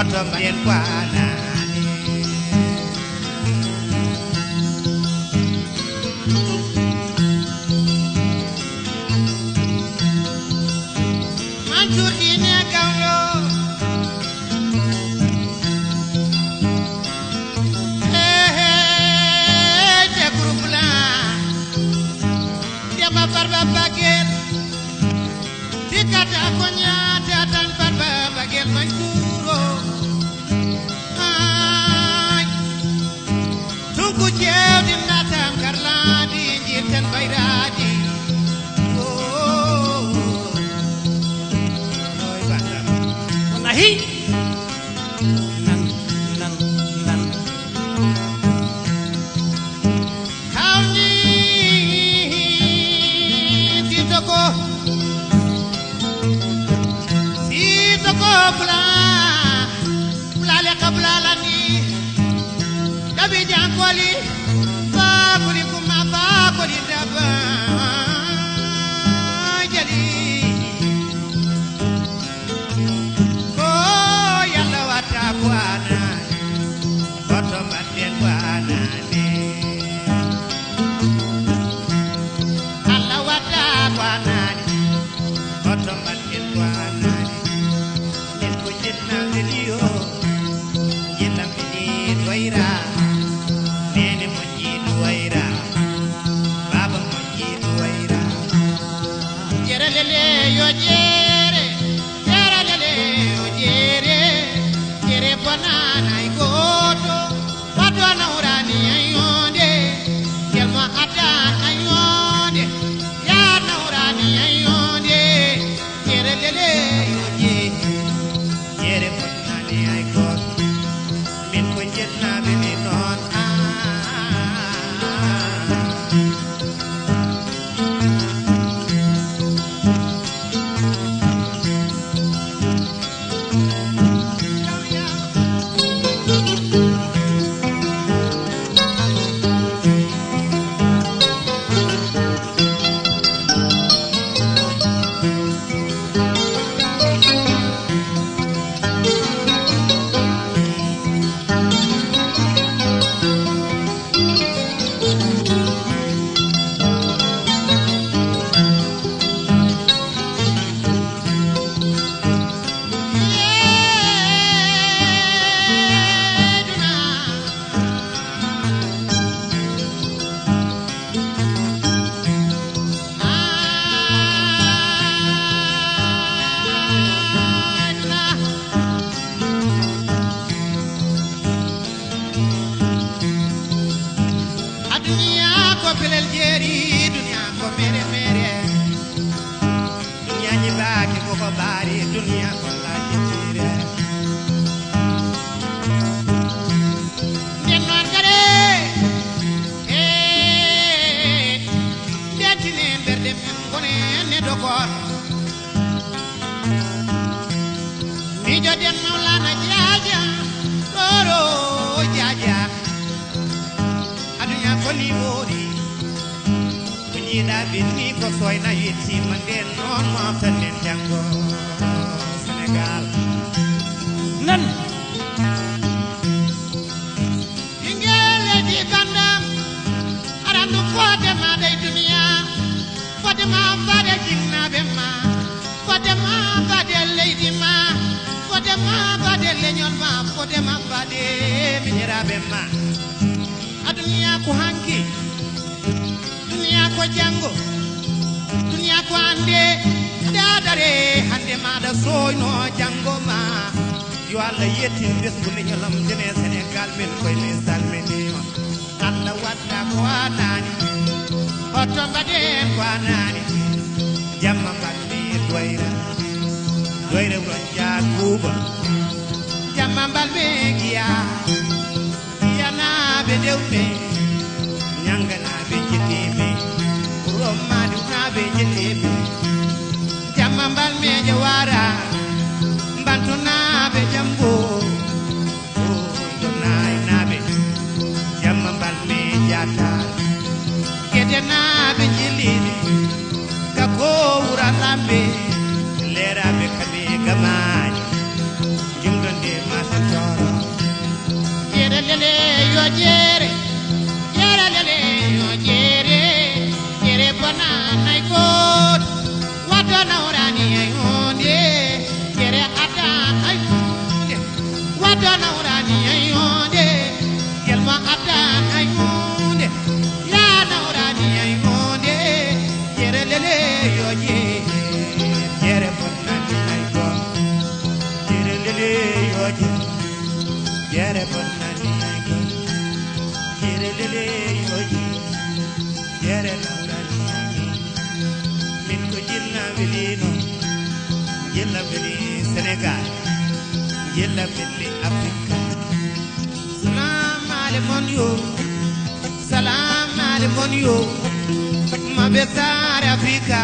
oto mbaɗen kwanani Mansour ine gawlo te groupe la Demba Farba Bagel tikata ko ñaata tan Farba Bagel Mansour ay tunku jewdi natam karladi jirten bayradi oy bandam wallahi nan kawni titoko bula le kabla lani dabi jankoli fa kuli kuma fa kuli daba jadi ko yalla wata kwana foto mbaden kwana ni alla wata kwana ni foto mbaden kwana nene mojidu waira baba mojidu waira jere lele yo jere jere banana igodo wado na urani ayonde kelma ata ayonde ya na urani ayonde jere lele yo jere banana igodo min ko jetna be ni non pelel jeri dunia ko mere dunia ni baaki ko bari dunia ko la jere den non kare detine berde men gone ne dokor ni joden maulana jaaja doro jaaja adunya ko li wori ida binni ko soyna yetti manden non ma tanen jango Senegal nan ingele di kandam arandu fode ma day dunia fode ma fade jinna be ma fode ma fade leydi ma fode ma fade leñol ma fode ma fade minira be ma adunia ko hanki dunia ko jango dunia ko ande dadare hande ma da soyno jango ma yo Allah yetti bes bu ni ñalam jene Senegal men koy ni salmeni ma Allah wadda ko anani oto mbade ko anani jamma balli doyre ronja kuba jamma balbe giya yana be dewbe nyangana be jitebe romadu na be jitebe jamma balme jawara bantu na be jambo donay na be jamma balme jata kede na be jilini kako ura lambe lera be kade gamani jumdonde ma jere bonnani ko jere lele yoji jere lawrani min ko jilna welino jilna weli Sénégal jilna weli Afrique salam alaykum yo salam alaykum yo ma betare Africa